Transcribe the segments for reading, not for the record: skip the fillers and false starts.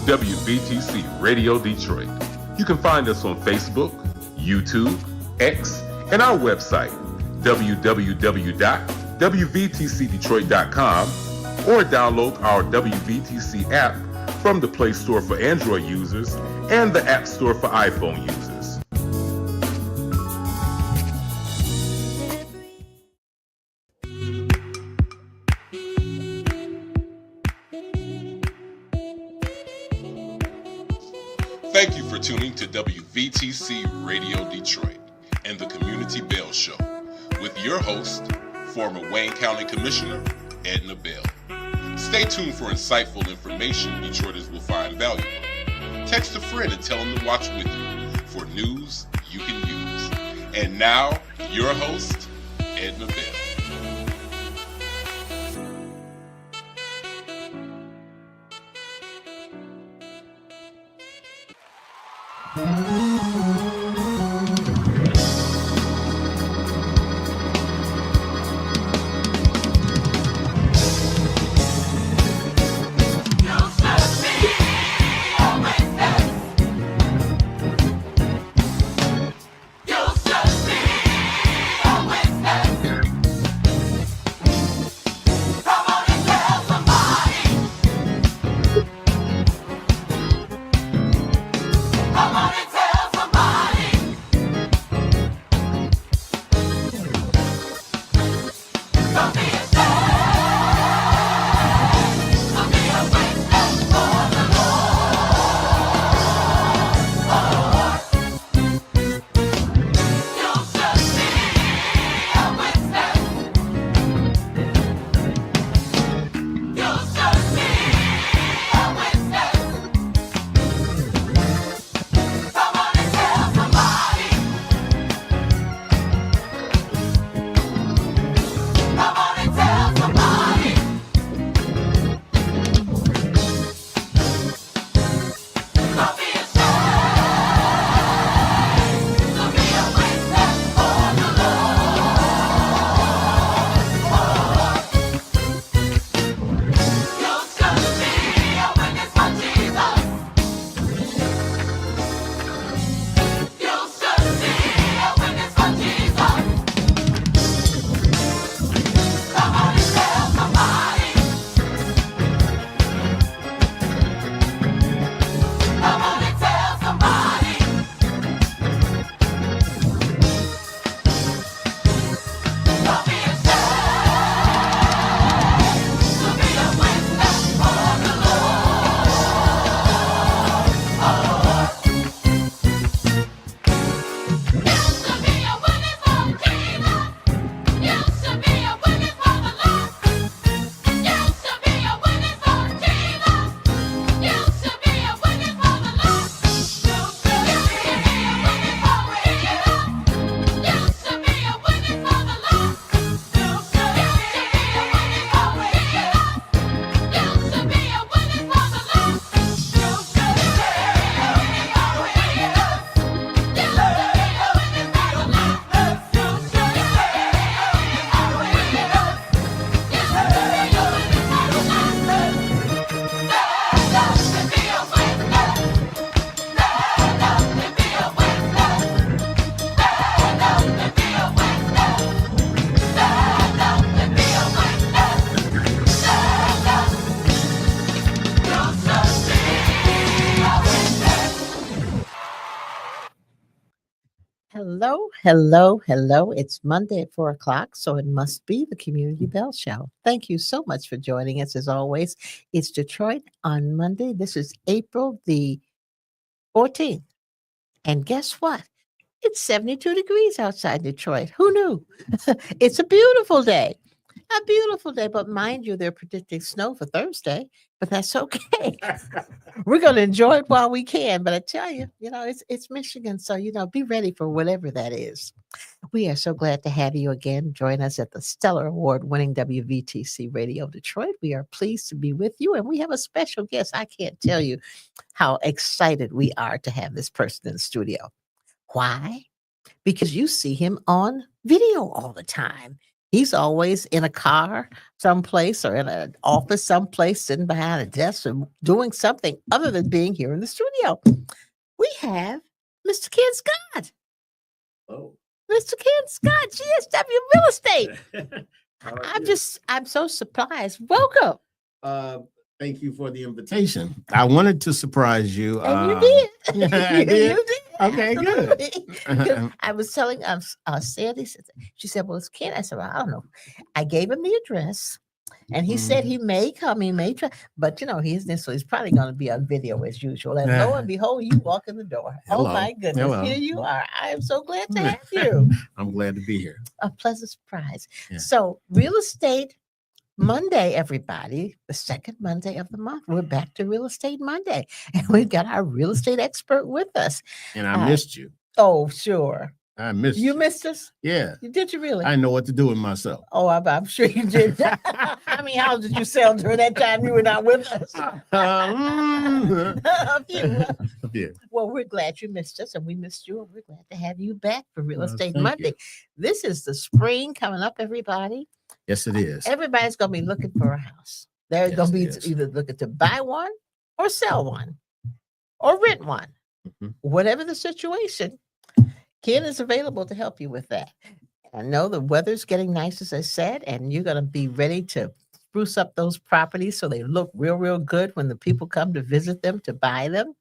WVTC Radio Detroit. You can find us on Facebook, YouTube, X, and our website, www.wvtcdetroit.com, or download our WVTC app from the Play Store for Android users and the App Store for iPhone users. Thank you for tuning to WVTC Radio Detroit and the Community Bell Show with your host, former Wayne County Commissioner, Edna Bell. Stay tuned for insightful information Detroiters will find valuable. Text a friend and tell them to watch with you for news you can use. And now, your host, Edna Bell. Hello. It's Monday at 4 o'clock, so it must be the Community Bell Show. Thank you so much for joining us. As always, it's Detroit on Monday. This is April the 14th. And guess what? It's 72 degrees outside Detroit. Who knew? It's a beautiful day. A beautiful day. But mind you, they're predicting snow for Thursday, but that's okay. We're going to enjoy it while we can. But I tell you, it's Michigan. So, be ready for whatever that is. We are so glad to have you again. Join us at the Stellar Award winning WVTC Radio Detroit. We are pleased to be with you. And we have a special guest. I can't tell you how excited we are to have this person in the studio. Why? Because you see him on video all the time. He's always in a car someplace or in an office someplace, sitting behind a desk or doing something other than being here in the studio. We have Mr. Ken Scott. Oh. Mr. Ken Scott, GSW Real Estate. How are I'm you? I'm so surprised. Welcome. Thank you for the invitation. I wanted to surprise you. And you did. I did? You did. Okay, good. Absolutely. 'Cause I was telling Sandy, she said, well, it's Ken. I said, well, I don't know. I gave him the address. And he said he may come, he may try, but so he's probably going to be on video as usual. And lo and behold, you walk in the door. Hello. Oh my goodness, Hello. here you are. I am so glad to have you. I'm glad to be here. A pleasant surprise. Yeah. So, Real Estate Monday, everybody, the second Monday of the month. We're back to Real Estate Monday, and we've got our real estate expert with us. And I missed you. Oh, sure. I missed You missed us? Yeah. Did you really? I know what to do with myself. Oh, I'm sure you did. How many houses did you sell during that time you were not with us? A few. Yeah. Well, we're glad you missed us, and we missed you, and we're glad to have you back for Real Estate thank Monday. you. This is the spring coming up, everybody. Yes, it is. Everybody's going to be looking for a house. They're Yes, going to be it is. either looking to buy one or sell one or rent one. Mhm. Whatever the situation, Ken is available to help you with that. I know the weather's getting nice, as I said, and you're going to be ready to spruce up those properties so they look real, real good when the people come to visit them, to buy them.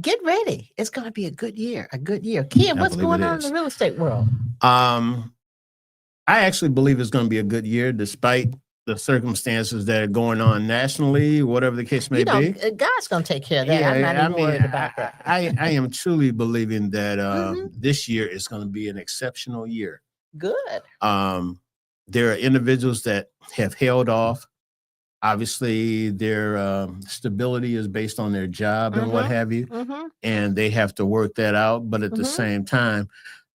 Get ready. It's going to be a good year, a good year. Ken, I what's believe going it on in is. the real estate world? I actually believe it's going to be a good year, despite the circumstances that are going on nationally, whatever the case may be. God's going to take care of that. I'm not even worried about that. I am truly believing that Mhm. this year is going to be an exceptional year. Good. There are individuals that have held off. Obviously, their stability is based on their job and what Mhm. have you, Mm-hmm. and they have to work that out. But at the Mhm. same time,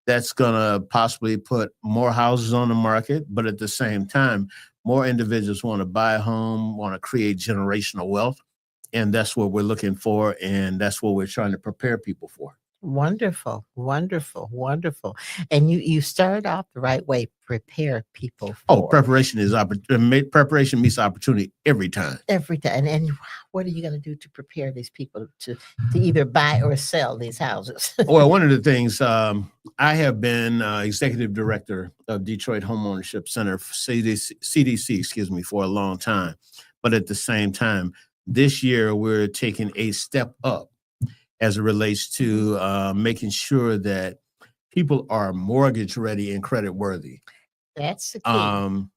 that's going to possibly put more houses on the market. But at the same time, more individuals want to buy a home, want to create generational wealth. And that's what we're looking for. And that's what we're trying to prepare people for. Wonderful, wonderful, wonderful. And you started off the right way. Prepare people for Oh, preparation meets opportunity every time. every time. And what are you going to do to prepare these people to either buy or sell these houses? Well, one of the things, I have been executive director of Detroit Homeownership Center, CDC, for a long time. But at the same time, this year we're taking a step up as it relates to making sure that people are mortgage ready and credit worthy. That's the key.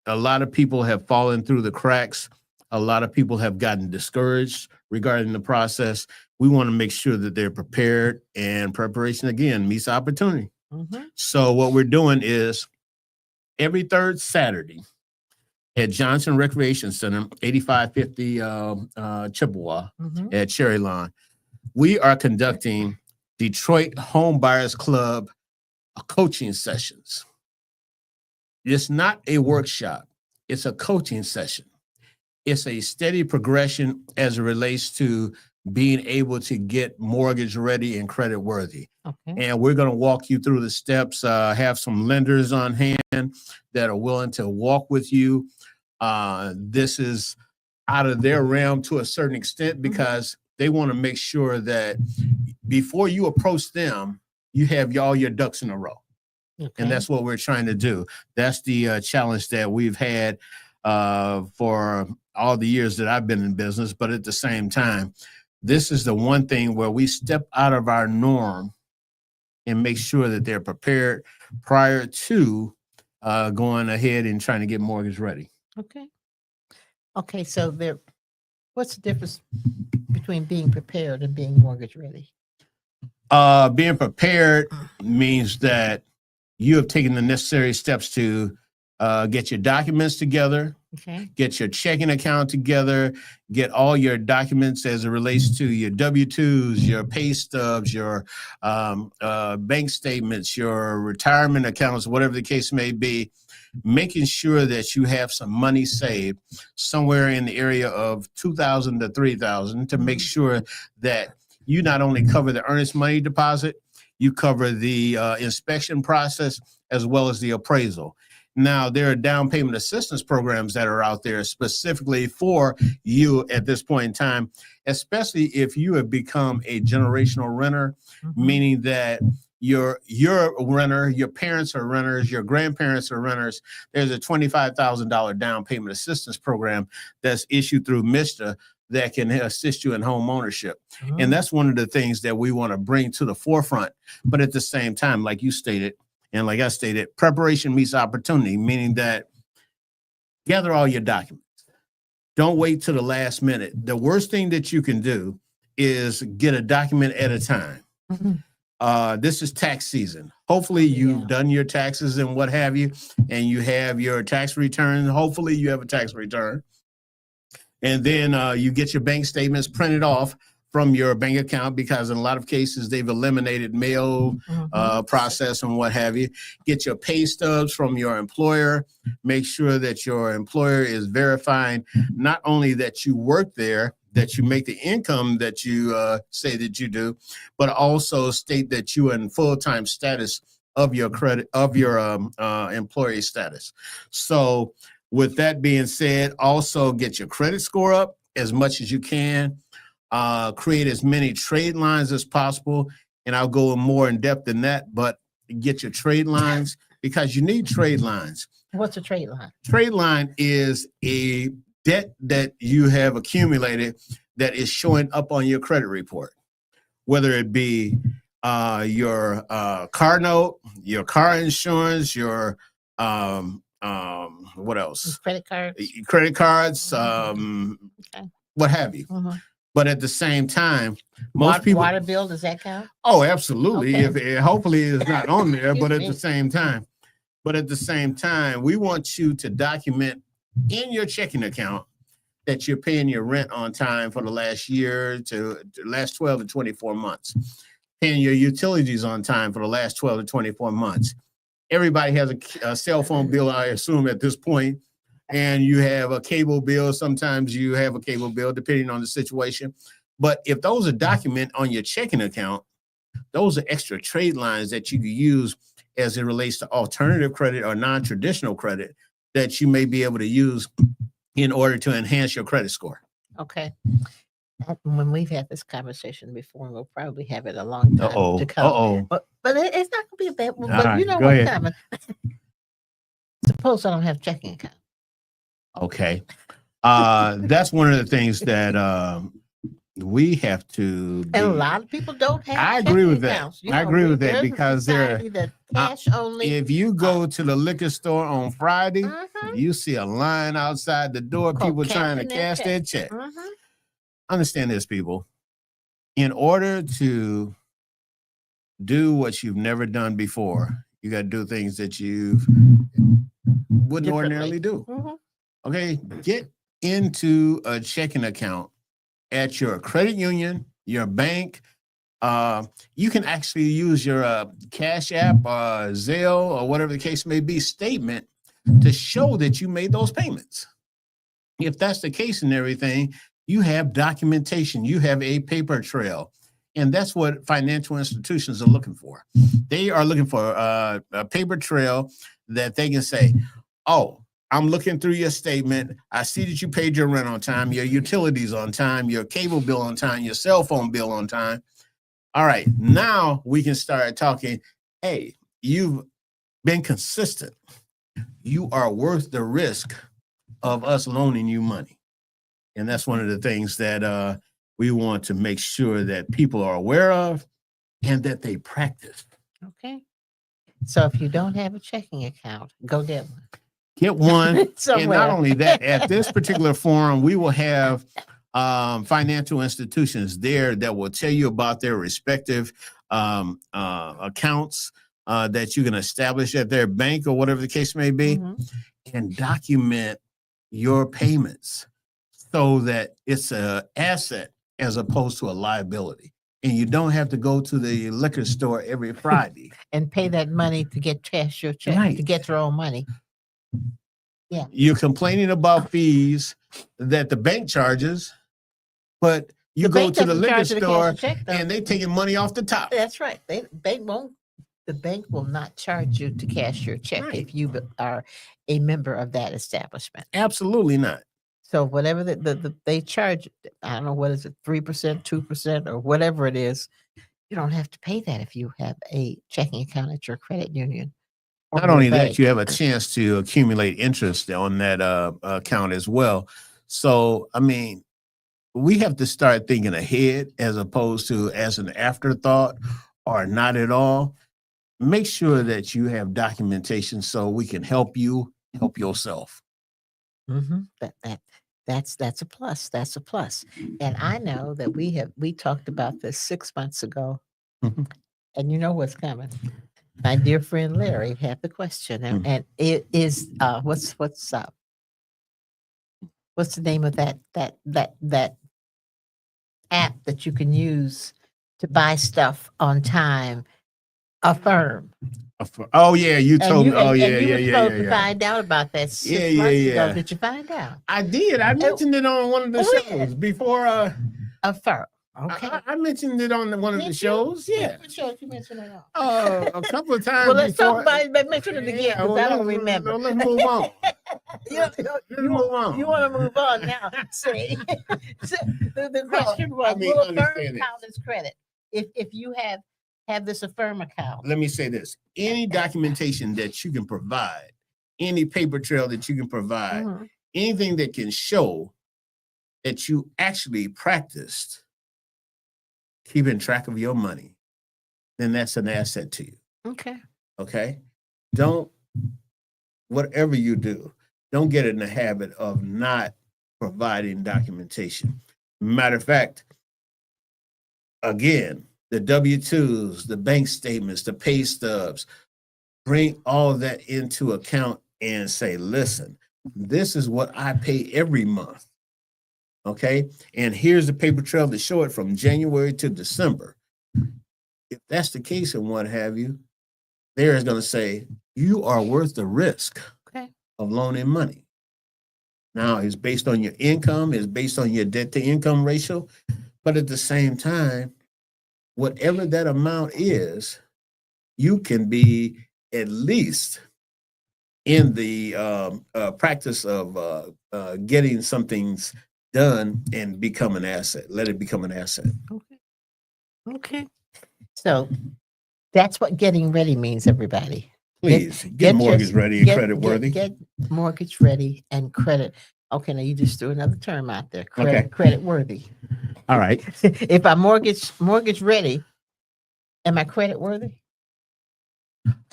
A lot of people have fallen through the cracks. A lot of people have gotten discouraged regarding the process. We want to make sure that they're prepared, and preparation, again, meets opportunity. Mhm. So what we're doing is every third Saturday at Johnson Recreation Center, 8550 Chippewa Mhm. at Cherry Lawn, we are conducting Detroit Home Buyers Club coaching sessions. It's not a workshop. It's a coaching session. It's a steady progression as it relates to being able to get mortgage ready and credit worthy. Okay. And we're going to walk you through the steps, have some lenders on hand that are willing to walk with you. This is out of their realm to a certain extent because they want to make sure that before you approach them, you have all your ducks in a row. Okay. And that's what we're trying to do. That's the challenge that we've had for all the years that I've been in business. But at the same time, this is the one thing where we step out of our norm and make sure that they're prepared prior to going ahead and trying to get mortgage ready. Okay. Okay. So what's the difference between being prepared and being mortgage ready? Being prepared means that you have taken the necessary steps to get your documents together, Okay. get your checking account together, get all your documents as it relates to your W-2s, your pay stubs, your bank statements, your retirement accounts, whatever the case may be, making sure that you have some money saved somewhere in the area of $2,000 to $3,000 to make sure that you not only cover the earnest money deposit, You cover the inspection process as well as the appraisal. Now, there are down payment assistance programs that are out there specifically for you at this point in time, especially if you have become a generational renter, meaning that you're a renter, your parents are renters, your grandparents are renters. There's a $25,000 down payment assistance program that's issued through MISTA that can assist you in home ownership. And that's one of the things that we want to bring to the forefront. But at the same time, like you stated, and like I stated, preparation meets opportunity, meaning that gather all your documents. Don't wait till the last minute. The worst thing that you can do is get a document at a time. This is tax season. Hopefully you've done your taxes and what have you, and you have your tax return. Hopefully you have a tax return. And then you get your bank statements printed off from your bank account, because in a lot of cases they've eliminated mail process and what have you. Get your pay stubs from your employer. Make sure that your employer is verifying not only that you work there, that you make the income that you say that you do, but also state that you are in full-time status of your credit, of your employee status. So with that being said, also get your credit score up as much as you can. Create as many trade lines as possible. And I'll go more in depth than that, but get your trade lines, because you need trade lines. What's a trade line? Trade line is a debt that you have accumulated that is showing up on your credit report, whether it be your car note, your car insurance, your what else? Credit cards, what have you. But at the same time, most people. Water bill, does that count? Oh, absolutely. Okay. If it, hopefully it's not on there, but at the same time, we want you to document in your checking account that you're paying your rent on time for the last year to the last 12 to 24 months, paying your utilities on time for the last 12 to 24 months. Everybody has a cell phone bill, I assume, at this point. And you have a cable bill. Sometimes you have a cable bill, depending on the situation. But if those are documented on your checking account, those are extra trade lines that you can use as it relates to alternative credit or non-traditional credit that you may be able to use in order to enhance your credit score. Okay. When we've had this conversation before, we'll probably have it a long time to come. But it's not going to be a bad one. But you know what's coming. Suppose I don't have a checking account. Okay. That's one of the things that we have to do. And a lot of people don't have. I agree with that. I agree with that, because they're cash only. If you go to the liquor store on Friday, you see a line outside the door, people trying to cash their check. Understand this, people. In order to do what you've never done before, you got to do things that you wouldn't ordinarily do. Okay, get into a checking account at your credit union, your bank. You can actually use your Cash App, Zelle, or whatever the case may be, statement to show that you made those payments. If that's the case and everything, you have documentation, you have a paper trail. And that's what financial institutions are looking for. They are looking for a paper trail that they can say, oh, I'm looking through your statement. I see that you paid your rent on time, your utilities on time, your cable bill on time, your cell phone bill on time. All right, now we can start talking. Hey, you've been consistent. You are worth the risk of us loaning you money. And that's one of the things that we want to make sure that people are aware of and that they practice. Okay. So if you don't have a checking account, go get one. Get one. And not only that, at this particular forum, we will have financial institutions there that will tell you about their respective accounts that you can establish at their bank or whatever the case may be, and document your payments so that it's an asset as opposed to a liability. And you don't have to go to the liquor store every Friday and pay that money to cash your check, to get your own money. Yeah. You're complaining about fees that the bank charges, but You The go bank to the doesn't liquor charge you to cash store your check, though. and they taking money off the top. That's right. The bank will not charge you to cash your check Right. if you are a member of that establishment. Absolutely not. So whatever they charge, I don't know, what is it, 3%, 2%, or whatever it is, you don't have to pay that if you have a checking account at your credit union. or Not your only that, bank. you have a chance to accumulate interest on that account as well. So, I mean, we have to start thinking ahead as opposed to as an afterthought or not at all. Make sure that you have documentation so we can help you help yourself. That's a plus. That's a plus. And I know that we talked about this 6 months ago, Mhm. and you know what's coming. My dear friend Larry had the question, and, Mhm. and it is what's the name of that app that you can use to buy stuff on time? Affirm. Oh yeah, you And told you me. Oh and, yeah, and you yeah, were yeah, yeah, supposed to yeah. find out about that Yeah, 6 yeah, months ago. yeah. Did you find out? I did. I mentioned it on one of the Oh, shows yeah. before. Affirm. Okay. I mentioned it on one of the Did you? shows. Yeah. What shows you mentioned it on? A couple of times Well, let's before. talk about it, but mention it again Yeah, because well, I don't let's- remember. Let's move on. You, Let's move on. you want to move on now? See, so the question was, I mean, will Affirm understand this. count as credit if you have this Affirm account? Let me say this: any documentation that you can provide, any paper trail that you can provide, Mhm. anything that can show that you actually practiced keeping track of your money, then that's an asset to you. Okay. Okay. Don't, whatever you do, don't get in the habit of not providing documentation. Matter of fact, again, the W-2s, the bank statements, the pay stubs, bring all of that into account and say, listen, this is what I pay every month. Okay. And here's the paper trail to show it from January to December. If that's the case and what have you, there is going to say, you are worth the risk Okay. of loaning money. Now, it's based on your income, it's based on your debt to income ratio. But at the same time, whatever that amount is, you can be at least in the practice of getting some things done and become an asset. Let it become an asset. Okay. Okay. So that's what getting ready means, everybody. Please get Get mortgage your- ready and get- credit worthy. Get mortgage ready and credit. Okay, now you just threw another term out there. Okay. Credit worthy. All right. If I'm mortgage ready, am I credit worthy?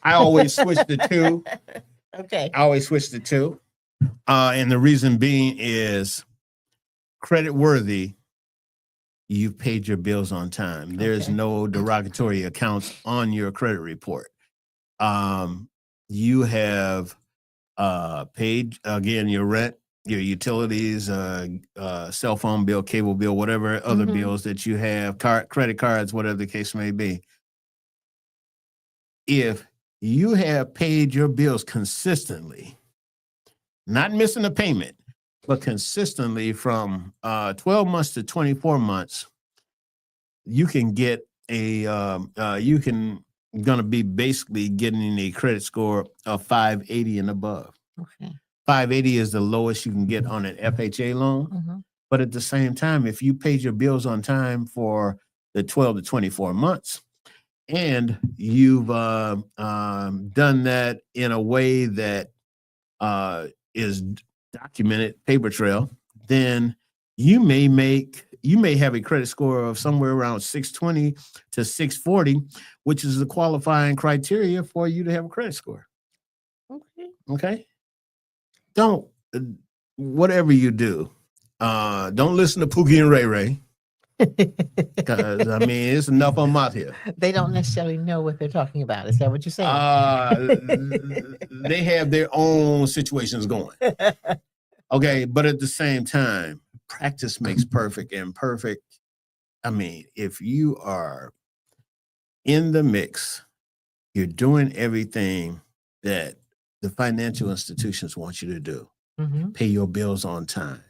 I always switch the two. Okay. I always switch the two. And the reason being is credit worthy, you've paid your bills on time. There's Okay. no derogatory accounts on your credit report. You have paid, again, your rent, your utilities, cell phone bill, cable bill, whatever other Mhm. bills that you have, credit cards, whatever the case may be. If you have paid your bills consistently, not missing a payment, but consistently from 12 months to 24 months, you can get gonna be basically getting a credit score of 580 and above. Okay. 580 is the lowest you can get on an FHA loan. Mhm. But at the same time, if you paid your bills on time for the 12 to 24 months, and you've done that in a way that is documented paper trail, then you may have a credit score of somewhere around 620 to 640, which is the qualifying criteria for you to have a credit score. Okay. Okay. Don't, whatever you do, don't listen to Pookie and Ray Ray, because I mean, it's enough of them out here. They don't necessarily know what they're talking about. Is that what you're saying? They have their own situations going. Okay, but at the same time, practice makes perfect, and perfect. I mean, if you are in the mix, you're doing everything that the financial institutions want you to do. Mhm. Pay your bills on time.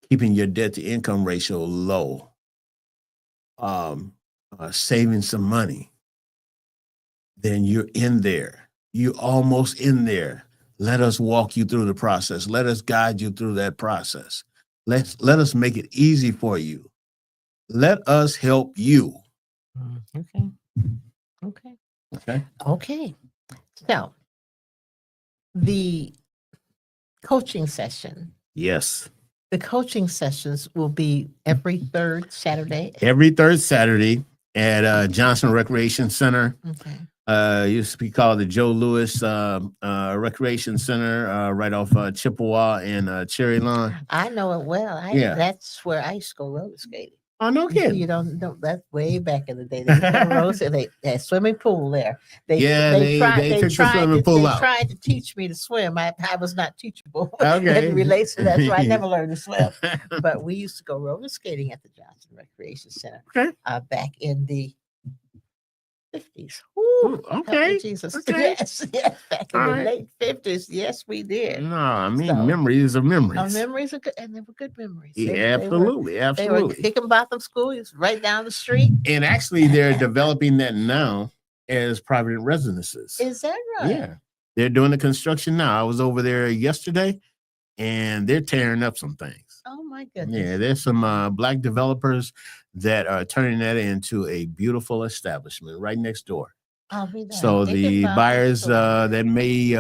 keeping your debt to income ratio low, saving some money, then you're in there. You're almost in there. Let us walk you through the process. Let us guide you through that process. Let us make it easy for you. Let us help you. Okay. Okay. Okay. Okay. So the coaching session. Yes. The coaching sessions will be every third Saturday. Every third Saturday at Johnson Recreation Center. Okay. Used to be called the Joe Louis Recreation Center, right off Chippewa and Cherry Lawn. I know it well. Yeah. That's where I used to go roller skating. Oh, no kidding. You don't know, that's way back in the day. They used to go roller skating. They had a swimming pool there. They took the swimming pool out. They tried to teach me to swim. I was not teachable. Okay. It relates to that, so I never learned to swim. But we used to go roller skating at the Johnson Recreation Center. Okay. Back in the 50s. Ooh, okay. Jesus. Okay. Yes. Back in the late 50s. Yes, we did. No, I mean, So, memories are memories. Our memories are good, and they were good memories. Yeah, absolutely. They were Hickenbotham School. It's right down the street. And actually, they're developing that now as private residences. Is that right? Yeah. They're doing the construction now. I was over there yesterday, and they're tearing up some things. Oh, my goodness. Yeah, there's some Black developers that are turning that into a beautiful establishment right next door. I'll be there. So the buyers that may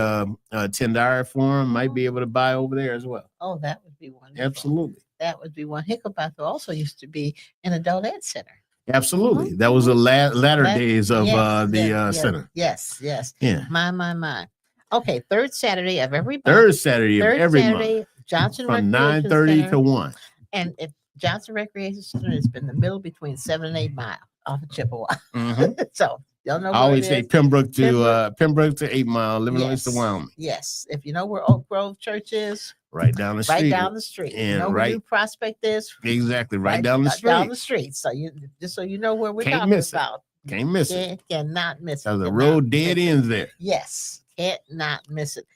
attend our forum might be able to buy over there as well. Oh, that would be wonderful. Absolutely. That would be one. Hickenbotham also used to be an adult ed center. Absolutely. Mm-hmm. That was the latter days of the center. Yes. Yeah. My. Okay, third Saturday of every month. Third Saturday of every month. Johnson from Recreation 9:30 Center. to 1. And if Johnson Recreation Center has been the middle between 7 and 8 miles off of Chippewa. Mm-hmm. So y'all know I always say Pembroke to 8 Mile, Livernois to Wyoming. Yes. If you know where Oak Grove Church is, right down the street. Right down the street. And you know where New Prospect is? Exactly, right down the street. Down the street. So you know where we're talking about. Can't miss it. Cannot miss it. There's a road dead ends there. Yes. Cannot miss it.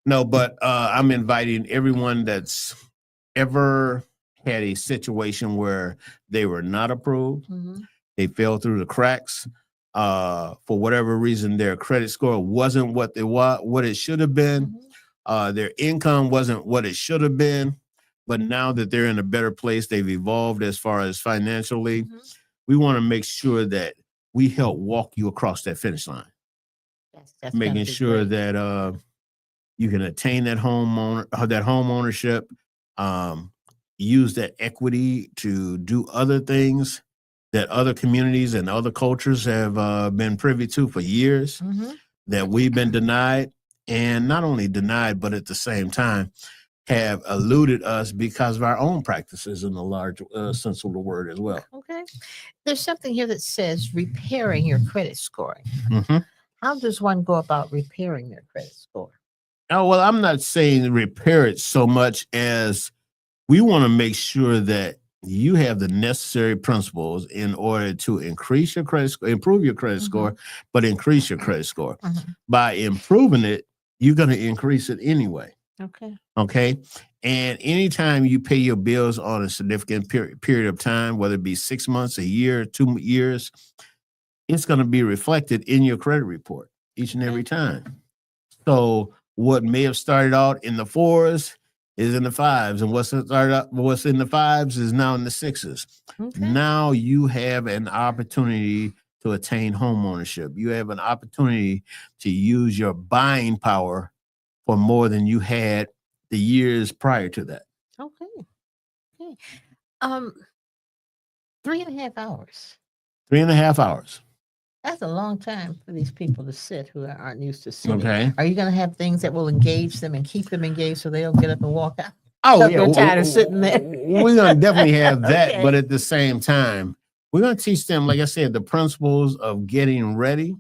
No, but I'm inviting everyone that's ever had a situation where they were not approved, they fell through the cracks, for whatever reason, their credit score wasn't what it should have been, their income wasn't what it should have been, but now that they're in a better place, they've evolved as far as financially. We want to make sure that we help walk you across that finish line, making sure that you can attain that home ownership, use that equity to do other things that other communities and other cultures have been privy to for years, that we've been denied, and not only denied, but at the same time have eluded us because of our own practices in the large sense of the word as well. Okay. There's something here that says repairing your credit scoring. How does one go about repairing their credit score? Oh, well, I'm not saying repair it so much as we want to make sure that you have the necessary principles in order to increase your credit score, improve your credit score, but increase your credit score. By improving it, you're going to increase it anyway. Okay. And anytime you pay your bills on a significant period of time, whether it be 6 months, a year, 2 years, it's going to be reflected in your credit report each and every time. So what may have started out in the 4s is in the 5s, and what's in the 5s is now in the 6s. Now you have an opportunity to attain home ownership. You have an opportunity to use your buying power for more than you had the years prior to that. Okay. 3.5 hours. 3.5 hours. That's a long time for these people to sit who aren't used to sitting. Okay. Are you going to have things that will engage them and keep them engaged so they'll get up and walk out? Oh, yeah. They're tired of sitting there. We're going to definitely have that. But at the same time, we're going to teach them, like I said, the principles of getting ready.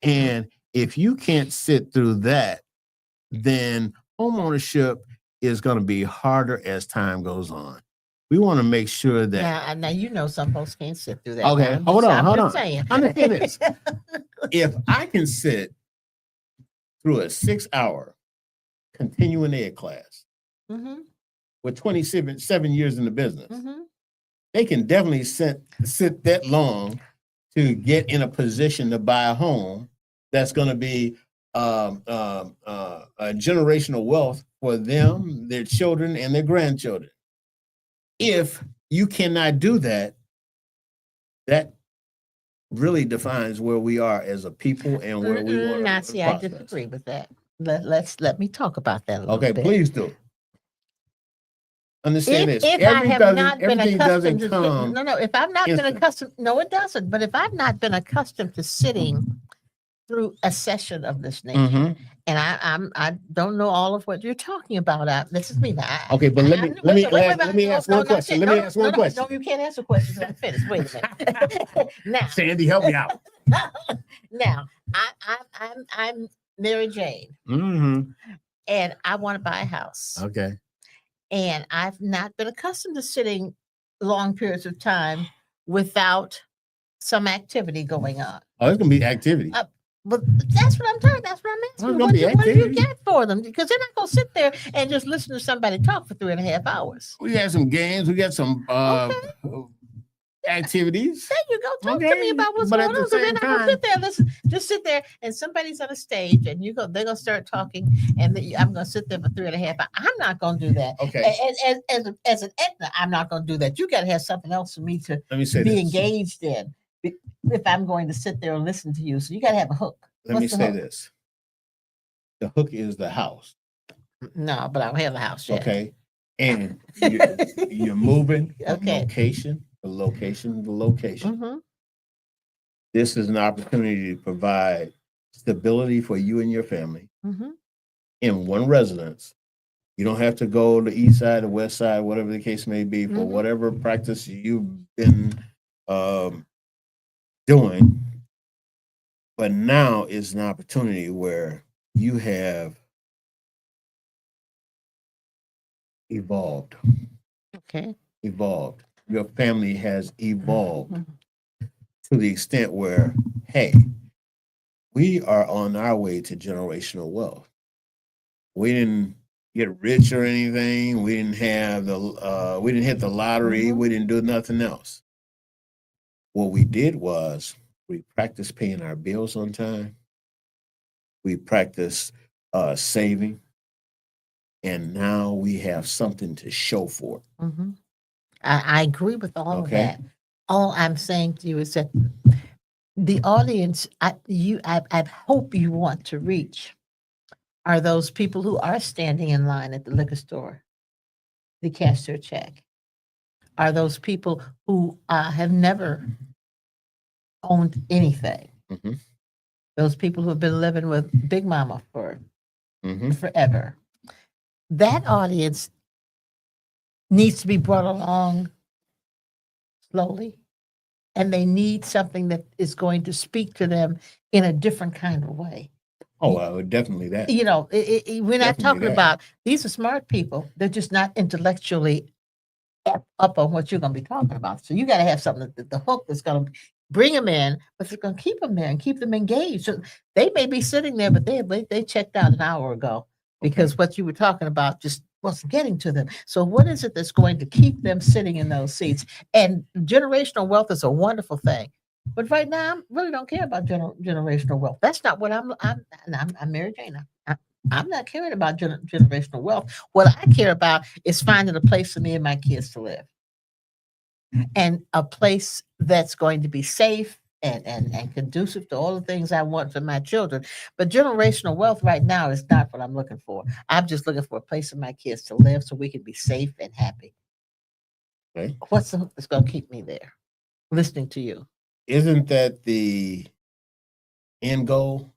And if you can't sit through that, then homeownership is going to be harder as time goes on. We want to make sure that now you know some folks can't sit through that. Okay, hold on. Understand this. If I can sit through a 6-hour continuing ed class with 27 years in the business. Mm-hmm. They can definitely sit that long to get in a position to buy a home that's going to be a generational wealth for them, their children, and their grandchildren. If you cannot do that, that really defines where we are as a people and where we want Now, to see, I process. disagree with that. Let me talk about that a little Okay, bit. please do. Understand this. If I have not been Everything accustomed doesn't to come. no, if I've not been instant. accustomed, no, it doesn't. But if I've not been accustomed to sitting through a session of this nature, Mhm. and I don't know all of what you're talking about. This is me. Okay, but let me ask one question. Let me ask one question. No, you can't answer questions. I'm finished. Wait a minute. Now, Sandy, help me out. now, I'm Mary Jane, Mm-hmm. and I want to buy a house. Okay. And I've not been accustomed to sitting long periods of time without some activity going on. Oh, it's gonna be activity. But that's what I'm talking. That's what I'm asking. What do you get for them? Because they're not gonna sit there and just listen to somebody talk for 3.5 hours. We got some games. We got some activities. There you go. Talk to me about what's going on. Because they're not gonna sit there and listen. Just sit there and somebody's on a stage and they're gonna start talking and I'm gonna sit there for 3.5 hours. I'm not gonna do that. Okay. As an Edna, I'm not gonna do that. You gotta have something else for me to be engaged in if I'm going to sit there and listen to you. So you gotta have a hook. Let me say this. The hook is the house. No, but I don't have a house yet. Okay. And you're moving from location to location to location. Mm-hmm. This is an opportunity to provide stability for you and your family in one residence. You don't have to go to the east side or west side, whatever the case may be, for whatever practice you've been doing. But now is an opportunity where you have evolved. Okay. Evolved. Your family has evolved to the extent where, hey, we are on our way to generational wealth. We didn't get rich or anything. We didn't have we didn't hit the lottery. We didn't do nothing else. What we did was we practiced paying our bills on time. We practiced saving. And now we have something to show for it. I agree with all of that. All I'm saying to you is that the audience I hope you want to reach are those people who are standing in line at the liquor store to cash their check. Are those people who have never owned anything. Those people who have been living with Big Mama for forever. That audience needs to be brought along slowly, and they need something that is going to speak to them in a different kind of way. Oh, definitely that. You know, we're not talking about, these are smart people. They're just not intellectually up on what you're going to be talking about. So you got to have something, the hook that's going to bring them in, but it's going to keep them there and keep them engaged. So they may be sitting there, but they checked out an hour ago because what you were talking about just wasn't getting to them. So what is it that's going to keep them sitting in those seats? And generational wealth is a wonderful thing. But right now, I really don't care about generational wealth. That's not what I'm Mary Jane. I'm not caring about generational wealth. What I care about is finding a place for me and my kids to live. And a place that's going to be safe and conducive to all the things I want for my children. But generational wealth right now is not what I'm looking for. I'm just looking for a place for my kids to live so we can be safe and happy. Okay. What's the hook that's going to keep me there? Listening to you. Isn't that the end goal?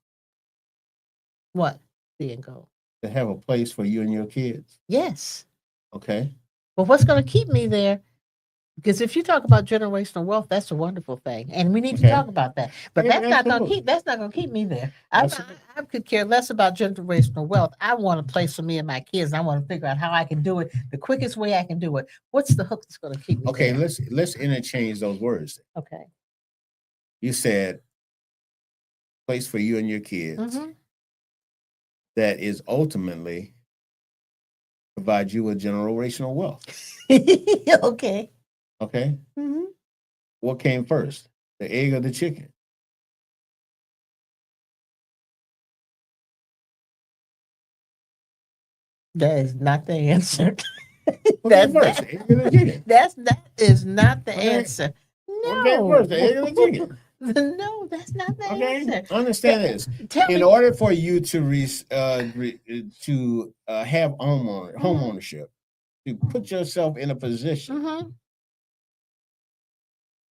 What? The end goal? To have a place for you and your kids. Yes. Okay. But what's going to keep me there? Because if you talk about generational wealth, that's a wonderful thing, and we need to talk about that. But that's not going to keep me there. I could care less about generational wealth. I want a place for me and my kids. And I want to figure out how I can do it the quickest way I can do it. What's the hook that's going to keep me there? Let's interchange those words. Okay. You said place for you and your kids that is ultimately provide you with generational wealth. Okay. Okay. Hmm. What came first, the egg or the chicken? That is not the answer. What came That first, the egg or the chicken? that is not the Okay. answer. What came first, the egg or the chicken? No, that's not the Okay, answer. understand this. Tell In me. order for you to have home Mhm. ownership, to put yourself in a position, Mhm.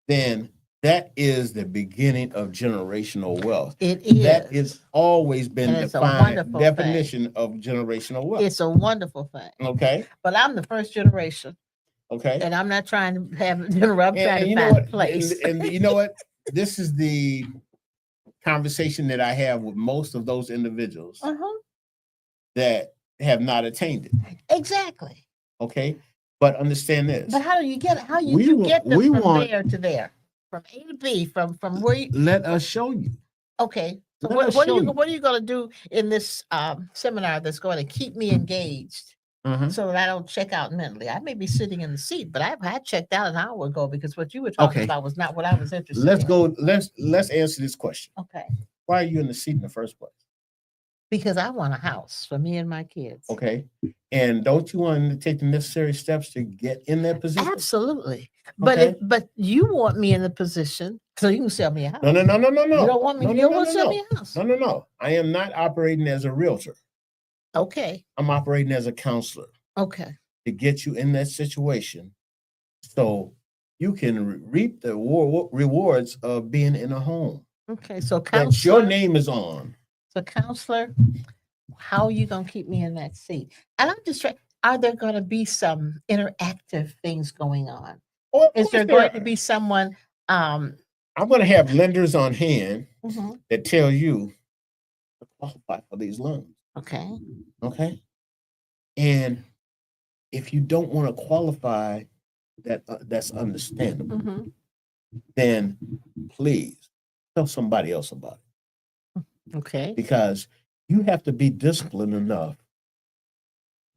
then that is the beginning of generational wealth. It is. That has always been And it's a defined wonderful thing. definition of generational wealth. It's a wonderful thing. Okay, But I'm the first generation, okay. and I'm not trying to have I'm trying And to you know find a what? place. And you know what? This is the conversation that I have with most of those individuals Uh-huh. that have not attained it. Exactly. Okay, but understand this. But how do you get it? How We you wa- get we them from want- there to there? From A to B, from where you Let us show you. okay. So Let us what show you. are you gonna do in this seminar that's going to keep me engaged Uh-huh. so that I don't check out mentally? I may be sitting in the seat, but I checked out an hour ago because what you were talking Okay. about was not what I was interested Let's in. go. Let's answer this question. Okay. Why are you in the seat in the first place? Because I want a house for me and my kids. Okay, and don't you want to take the necessary steps to get in that position? Absolutely. But Okay. but you want me in the position so you can sell me a house. No. You don't want me, No, you no, don't no, want no, to sell no. me a house. No. I am not operating as a realtor. Okay. I'm operating as a counselor Okay. to get you in that situation, so you can reap the rewards of being in a home Okay. So that your counselor, name is on. how are you gonna keep me in that seat? And I'm just trying, are there gonna be some interactive things going on? Oh, of Is course there there going to are. be someone I'm going to have lenders on hand mhm, that tell you to qualify for these loans. okay. Okay, and if you don't want to qualify, that's understandable. Mhm, Then please tell somebody else about it, okay. because you have to be disciplined enough.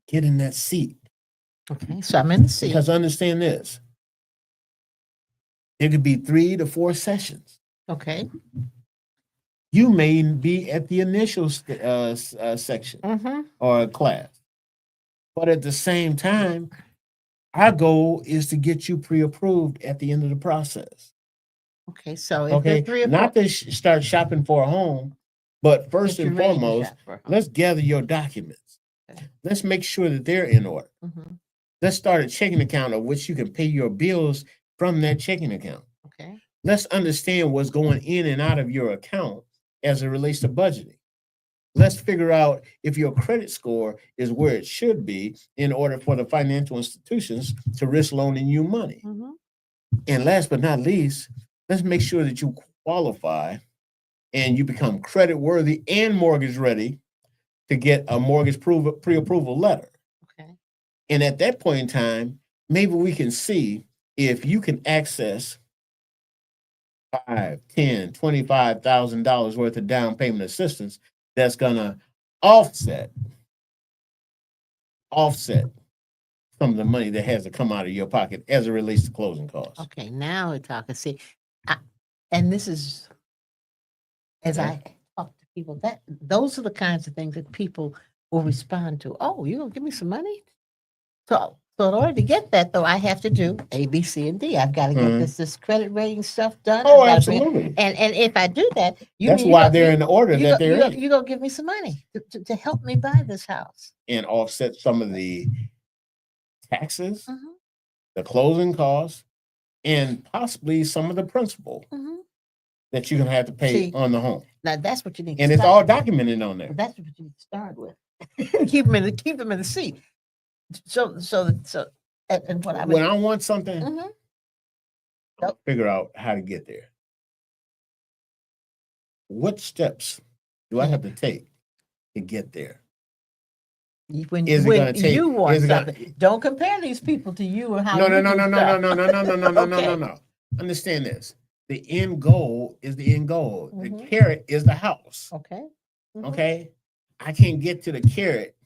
Get in that seat, Okay. So I'm in the seat. because understand this: there could be 3 to 4 sessions. Okay. You may be at the initial section Mm-hmm. or class, but at the same time, our goal is to get you pre-approved at the end of the process. Okay. So if Okay, there's 3 or 4 not to start shopping for a home, but first that you're and ready to foremost, shop for. let's gather your documents. Okay. Let's make sure that they're in order. Mhm, Let's start a checking account of which you can pay your bills from that checking account. okay. Let's understand what's going in and out of your account as it relates to budgeting. Let's figure out if your credit score is where it should be in order for the financial institutions to risk loaning you money. Mhm. And last but not least, let's make sure that you qualify and you become credit worthy and mortgage ready to get a mortgage pre-approval letter. Okay. And at that point in time, maybe we can see if you can access $5, $10, $25,000 worth of down payment assistance that's gonna offset some of the money that has to come out of your pocket as it relates to closing costs. Okay. Now we're talking. See, and this is as Okay. I talk to people, that those are the kinds of things that people will respond to. Oh, you gonna give me some money? So in order to get that, though, I have to do A, B, C, and D. I've got to get Mhm. this credit rating stuff done. Oh, I've gotta bring- absolutely. and if I do that, That's why they're in the order that they're in, you gonna give me some money to help me buy this house. and offset some of the taxes, Mhm, the closing costs, and possibly some of the principal mhm. that you're gonna have to pay See, on the home. Now that's what you need. And to it's start all with. documented on there. That's what you need to start with. keep them in the seat. So and what I would. When I want something, Mhm. I'll figure out how to get there. What steps do I have to take to get there? When Is it gonna take? you want Is it gonna? something, don't compare these people to you and how No, you no, no, do no, no, no, stuff. no, no, no, no, no, no, no, Okay. no. Understand this. The end goal is the end goal. The Mhm. carrot is the house. Okay. Mhm. Okay. I can't get to the carrot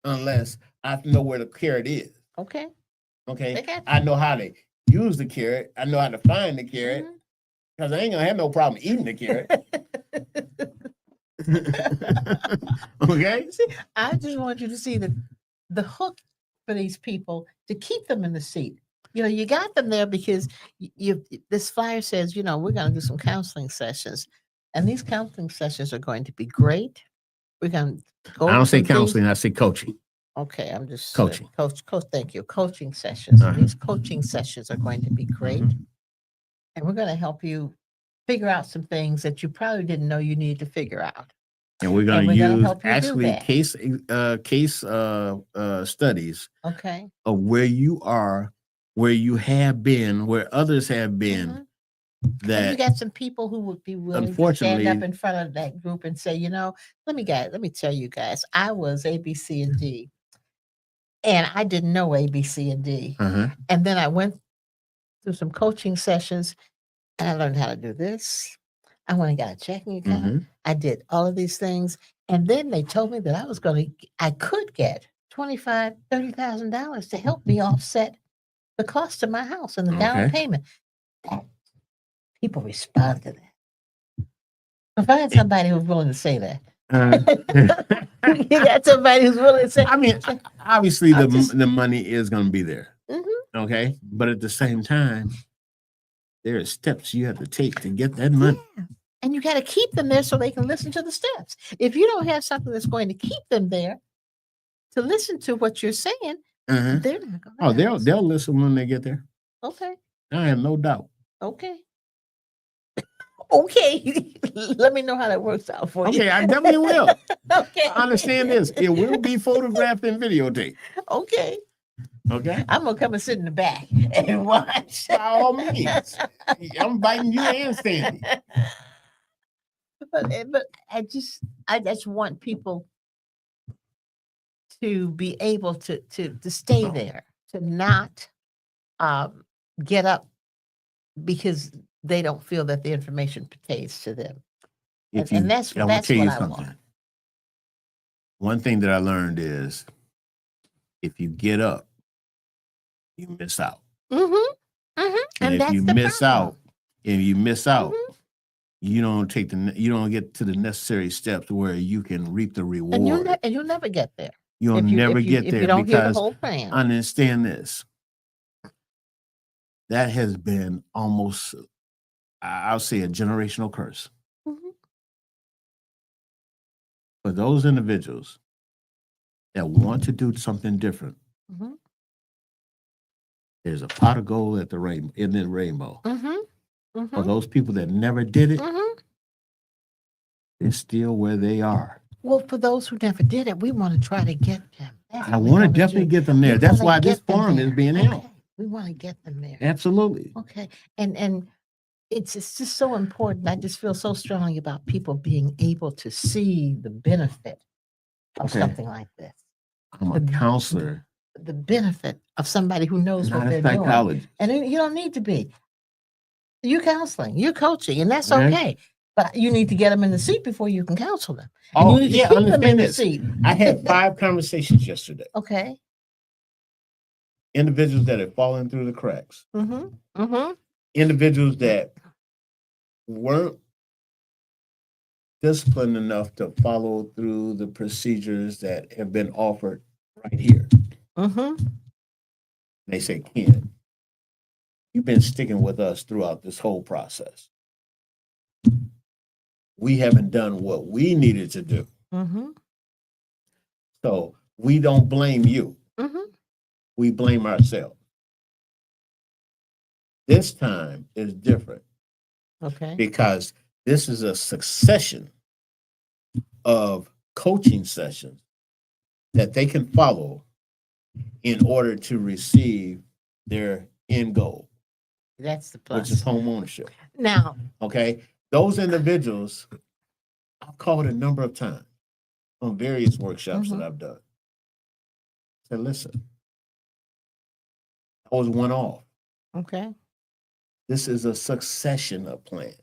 unless I know where the carrot is. Okay. Okay. They got I know how to use the carrot. I know how to find the carrot because I ain't gonna have no problem eating the carrot. Okay. See, I just want you to see the hook for these people to keep them in the seat. You know, you got them there because this flyer says, you know, we're going to do some counseling sessions, and these counseling sessions are going to be great. We're going to go. I don't over say some things. counseling. I say coaching. Okay, I'm just Coaching. Coach. Thank you. Coaching sessions. Uh-huh. These coaching sessions are going to be great, and we're going to help you figure out some things that you probably didn't know you needed to figure out. And we're going to use actually case studies. Okay. Of where you are, where you have been, where others have been. That and you got some people who would be willing to stand up in front of that group and say, you know, let me tell you guys, I was A, B, C, and D, and I didn't know A, B, C, and D, and then I went through some coaching sessions, and I learned how to do this. I went and got a checking account. I did all of these things, and then they told me that I could get $25,000, $30,000 to help me offset the cost of my house and the down payment. People respond to that. If I had somebody who's willing to say that, you got somebody who's willing to say. I mean, obviously the money is going to be there. Okay, but at the same time, there are steps you have to take to get that money. Yeah. And you got to keep them there so they can listen to the steps. If you don't have something that's going to keep them there to listen to what you're saying, they're not going to. They'll listen when they get there. Okay. I have no doubt. Okay. Okay. Let me know how that works out for you. Okay, I definitely will. Okay. Understand this. It will be photographed and videotaped. Okay. Okay. I'm going to come and sit in the back and watch. By all means. I'm biting you and Sandy. But I just want people to be able to stay there, to not get up because they don't feel that the information pertains to them. And that's what I want. One thing that I learned is if you get up, you miss out. And if you miss out, you don't get to the necessary steps where you can reap the reward. And you'll never get there. You'll never get there if you don't because hear the whole plan. Understand this. That has been almost, I'll say, a generational curse. For those individuals that want to do something different, there's a pot of gold at the rainbow. For those people that never did it, they're still where they are. Well, for those who never did it, we want to try to get them. I want to definitely get them there. That's why this forum is being held. We want to get them there. Absolutely. Okay. And it's just so important. I just feel so strongly about people being able to see the benefit of something like this. I'm a counselor. The benefit of somebody who knows what they're doing. And you don't need to be. You're counseling, you're coaching, and that's okay. But you need to get them in the seat before you can counsel them. And you need to keep them in the seat. I had 5 conversations yesterday. Okay. Individuals that have fallen through the cracks. Individuals that weren't disciplined enough to follow through the procedures that have been offered right here. They say, Ken, you've been sticking with us throughout this whole process. We haven't done what we needed to do. So we don't blame you. We blame ourselves. This time is different. Okay. Because this is a succession of coaching sessions that they can follow in order to receive their end goal. That's the plus. Which is home ownership. Now. Okay. Those individuals, I've called a number of times on various workshops that I've done. I said, listen, I was one off. Okay. This is a succession of plans.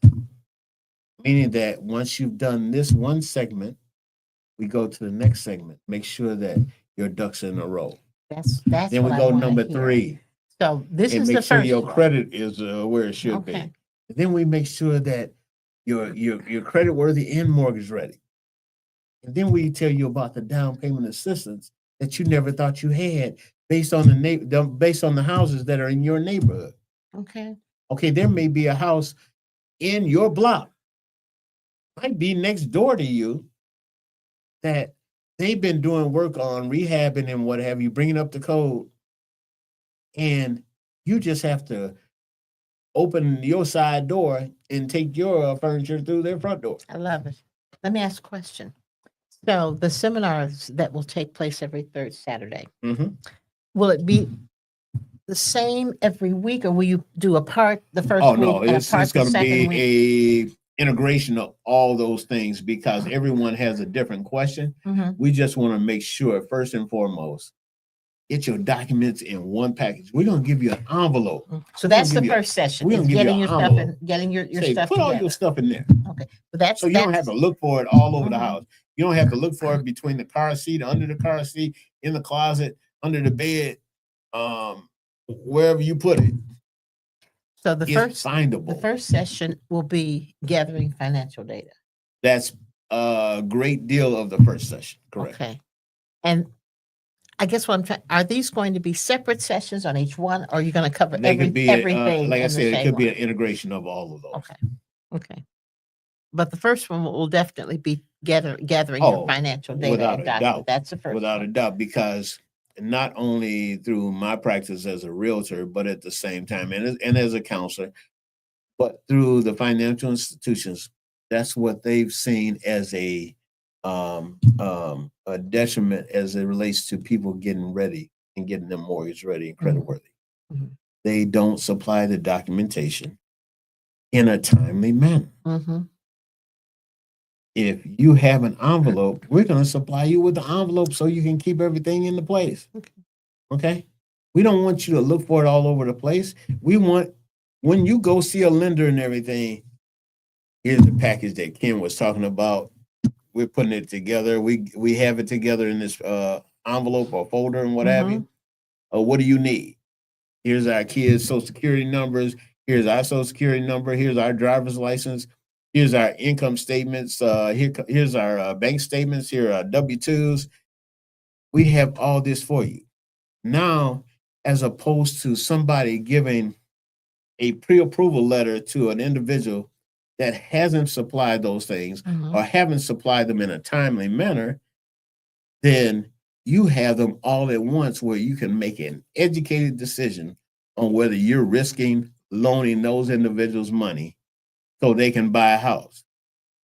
Meaning that once you've done this one segment, we go to the next segment. Make sure that your ducks in a row. That's Then we what I go wanna number hear. 3 So this and is the make sure first your one. credit is where it should be. Okay. And then we make sure that you're credit worthy and mortgage ready. And then we tell you about the down payment assistance that you never thought you had based on based on the houses that are in your neighborhood. Okay. Okay, there may be a house in your block, might be next door to you, that they've been doing work on rehabbing and what have you, bringing up the code, and you just have to open your side door and take your furniture through their front door. I love it. Let me ask a question. So the seminars that will take place every third Saturday, Mhm. will it be the same every week, or will you do the first Oh week no, and a it's part the going to second be week? a integration of all those things because everyone has a different question. Mhm. We just want to make sure, first and foremost, get your documents in one package. We're going to give you an envelope. So We're gonna that's the give you first session. we're Is gonna give you getting an your stuff envelope. and getting your Say, stuff put all together. your stuff in there. Okay. So that's So you don't have to look for it all over the house. You don't have to look for it between the car seat, under the car seat, in the closet, under the bed, wherever you put it. So the It's findable. first session will be gathering financial data. That's a great deal of the first session. Correct. Okay. And I guess what I'm trying, are these going to be separate sessions on each one, or are you going to cover They could be everything? like I in the said, it same could be one? an integration of all of those. Okay. Okay. But the first one will definitely be gathering Oh, your financial data without and a document. doubt. That's the first Without one. a doubt, because not only through my practice as a realtor, but at the same time, and as a counselor, but through the financial institutions, that's what they've seen as a detriment as it relates to people getting ready and getting them mortgage ready and credit worthy. Mhm. They don't supply the documentation in a timely manner. Mhm. If you have an envelope, we're going to supply you with the envelope so you can keep everything in the place. Okay. We don't want you to look for it all over the place. We want, when you go see a lender and everything, here's the package that Ken was talking about. We're putting it together. We have it together in this envelope or folder and what have you. What do you need? Here's our kids' social security numbers. Here's our social security number. Here's our driver's license. Here's our income statements. Here's our bank statements. Here are W-2s. We have all this for you. Now, as opposed to somebody giving a pre-approval letter to an individual that hasn't supplied those things or haven't supplied them in a timely manner, then you have them all at once where you can make an educated decision on whether you're risking loaning those individuals money so they can buy a house.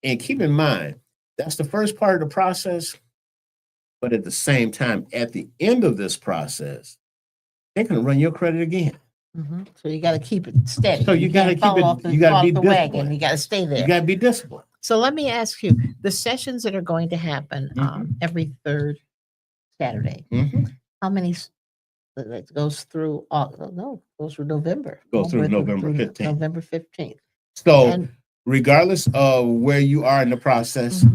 And keep in mind, that's the first part of the process. But at the same time, at the end of this process, they're going to run your credit again. So you got to keep it steady. So you got to keep fall it. off You got to be the wagon. disciplined. You got to stay there. You got to be disciplined. So let me ask you: the sessions that are going to happen every third Saturday. How many? That goes through. Goes through November. Goes through November 15th. November 15th. So, regardless of where you are in the process,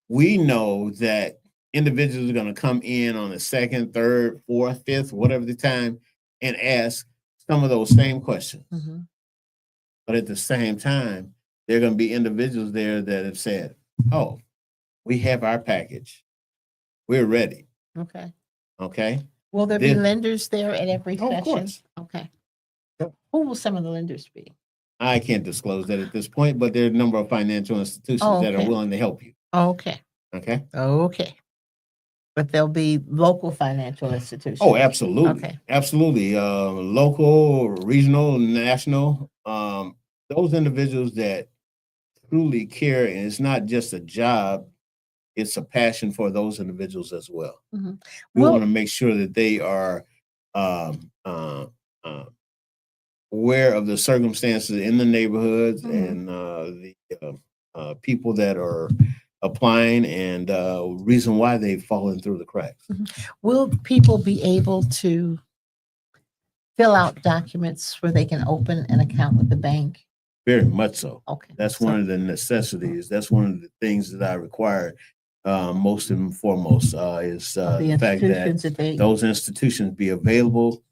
we know that individuals are going to come in on the second, third, fourth, fifth, whatever the time, and ask some of those same questions. But at the same time, there are going to be individuals there that have said, "Oh, we have our package. We're ready." Okay. Okay. Will there be lenders there at every session? Of course. Okay. Who will some of the lenders be? I can't disclose that at this point, but there are a number of financial institutions that are willing to help you. Okay. Okay. Okay. But there'll be local financial institutions. Oh, absolutely. Okay. Absolutely. Local, regional, national. Those individuals that truly care, and it's not just a job, it's a passion for those individuals as well. We want to make sure that they are aware of the circumstances in the neighborhoods and the people that are applying and reason why they've fallen through the cracks. Will people be able to fill out documents where they can open an account with the bank? Very much so. Okay. That's one of the necessities. That's one of the things that I require most and foremost is The the fact that institutions that they. those institutions be available,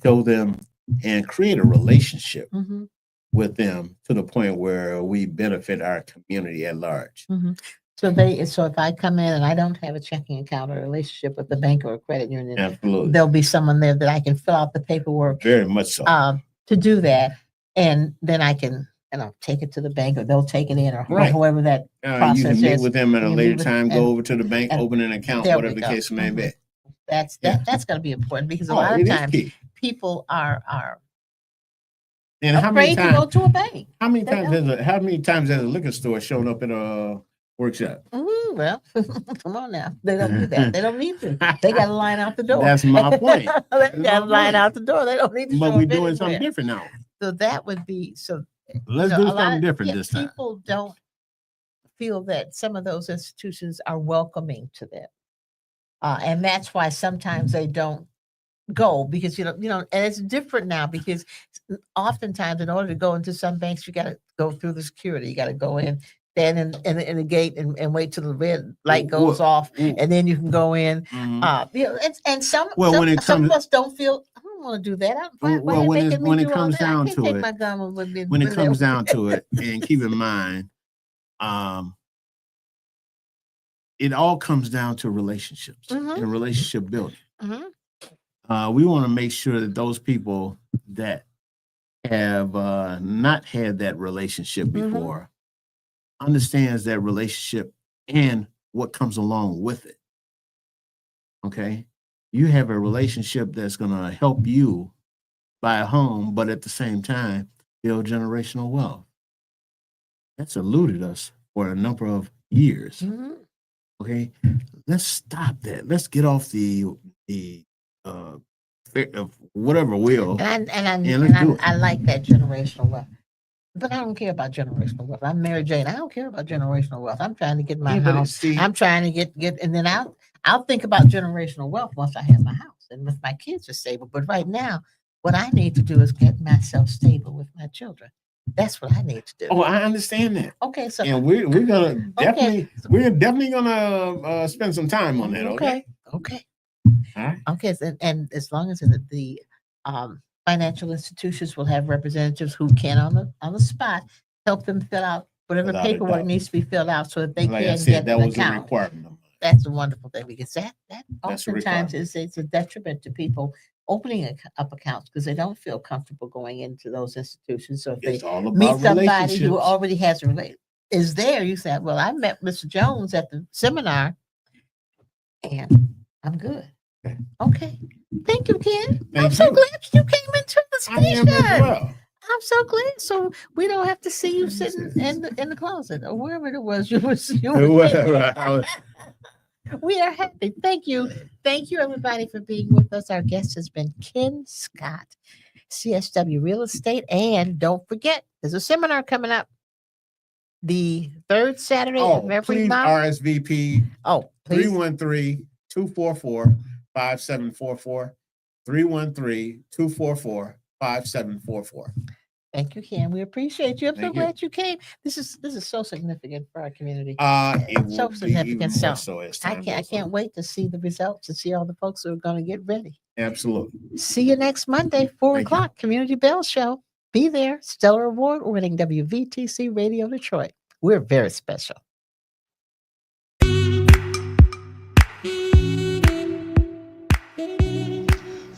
show them, and create a relationship Mhm, with them to the point where we benefit our community at large. mhm. So if I come in and I don't have a checking account or relationship with the bank or a credit union, Absolutely. there'll be someone there that I can fill out the paperwork Very much so. to do that, and then I can, take it to the bank, or they'll take it in, or Right. however that You can process meet is. with them at You a can later meet with- time, and- go over to the bank, and open an account, there whatever we the go. case may be. That's Yeah. that's going to be important because a Oh, lot of it is times key. people are And how many afraid to go times? to a bank. How many They times has a liquor store shown up in a workshop? Well, come on now. They don't do that. They don't need to. They got to line out the door. That's my point. They got to line out the door. They don't need to But show we're up doing something anywhere. different now. So that would be so. Let's a do lot something of- different yeah, this time. People don't feel that some of those institutions are welcoming to them, and that's why sometimes they don't go, because and it's different now, because oftentimes in order to go into some banks you got to go through the security. You got to go in, stand in the gate and wait till the red light goes off, and then you can go in. Mhm. And some When some of us don't feel, I don't want to do that. When it comes down to it, my gun with me when it comes down to it, and keep in mind, it all comes down to relationships Mhm. and relationship building. Mhm. We want to make sure that those people that have not had that relationship Mhm. before understands that relationship and what comes along with it. Okay, you have a relationship that's going to help you buy a home, but at the same time build generational wealth. That's eluded us for a number of years. Mhm. Okay, let's stop that. Let's get off the whatever wheel. And let's do it. I like that generational wealth. But I don't care about generational wealth. I'm Mary Jane. I don't care about generational wealth. I'm trying to get my Yeah, but house. see- I'm trying to get, and then I'll think about generational wealth once I have my house and if my kids are stable. But right now, what I need to do is get myself stable with my children. That's what I need to do. Oh, I understand that. Okay, so And we're gonna Okay. definitely gonna spend some time on that. Okay. okay. All right. Okay, and as long as the financial institutions will have representatives who can on the spot help them fill out whatever Without a paperwork doubt. needs to be filled out so that they Like I can said, get that an was a account. requirement. That's a wonderful thing, because that That's a oftentimes it's a detriment to people opening up accounts because they don't feel comfortable going into those institutions. So if It's they all meet about somebody relationships. who already has a is there, you say, well, I met Mr. Jones at the seminar and I'm good. Okay. Thank you, Ken. I'm Thank so you. glad you came into the I am as station. well. I'm so glad. So we don't have to see you sitting in the closet or wherever it was you was. Whatever. I was- We are happy. Thank you. Thank you, everybody, for being with us. Our guest has been Ken Scott, CSW Real Estate. And don't forget, there's a seminar coming up the third Saturday of every please month. RSVP Oh, please. 313-244-5744. 313-244-5744. Thank you, Ken. We appreciate you. I'm so Thank you. glad you came. This is so significant for our community. It So will be significant. even So more so as I time can't goes on. wait to see the results and see all the folks who are going to get ready. Absolutely. See you next Monday, 4 Thank you. o'clock, Community Bell Show. Be there. Stellar Award winning WVTC Radio Detroit. We're very special.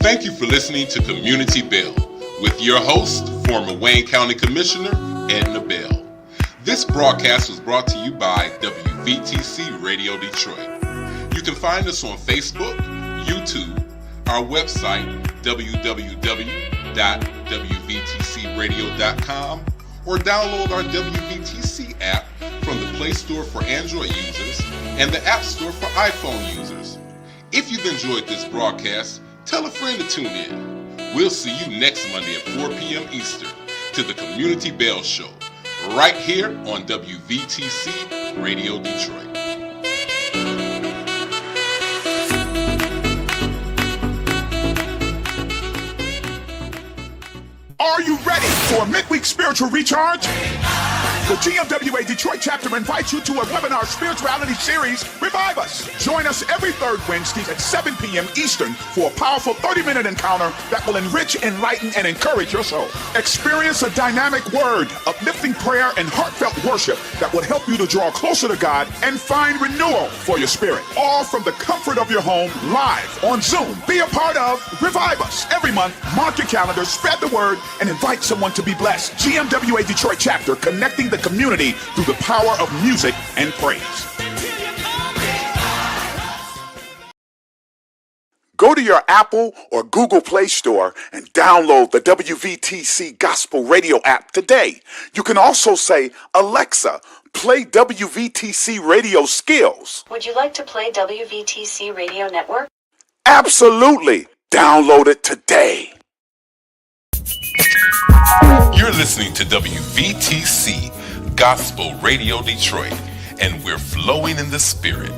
Thank you for listening to Community Bell with your host, former Wayne County Commissioner Edna Bell. This broadcast was brought to you by WVTC Radio Detroit. You can find us on Facebook, YouTube, our website, www.wvtcradio.com, or download our WVTC app from the Play Store for Android users and the App Store for iPhone users. If you've enjoyed this broadcast, tell a friend to tune in. We'll see you next Monday at 4 p.m. Eastern to the Community Bell Show, right here on WVTC Radio Detroit. Are you ready for midweek spirit? spiritual recharge? The GMWA Detroit chapter invites you to a webinar spirituality series, Revive Us. Join us every third Wednesday at 7 p.m. Eastern for a powerful 30-minute encounter that will enrich, enlighten, and encourage your soul. Experience a dynamic word, uplifting prayer, and heartfelt worship that will help you to draw closer to God and find renewal for your spirit. All from the comfort of your home, live on Zoom. Be a part of Revive Us. Every month, mark your calendar, spread the word, and invite someone to be blessed. GMWA Detroit chapter, connecting the community through the power of music and praise. Go to your Apple or Google Play Store and download the WVTC Gospel Radio app today. You can also say, Alexa, play WVTC Radio Skills. Would you like to play WVTC Radio Network? Absolutely. Download it today. You're listening to WVTC Gospel Radio Detroit, and we're flowing in the Spirit.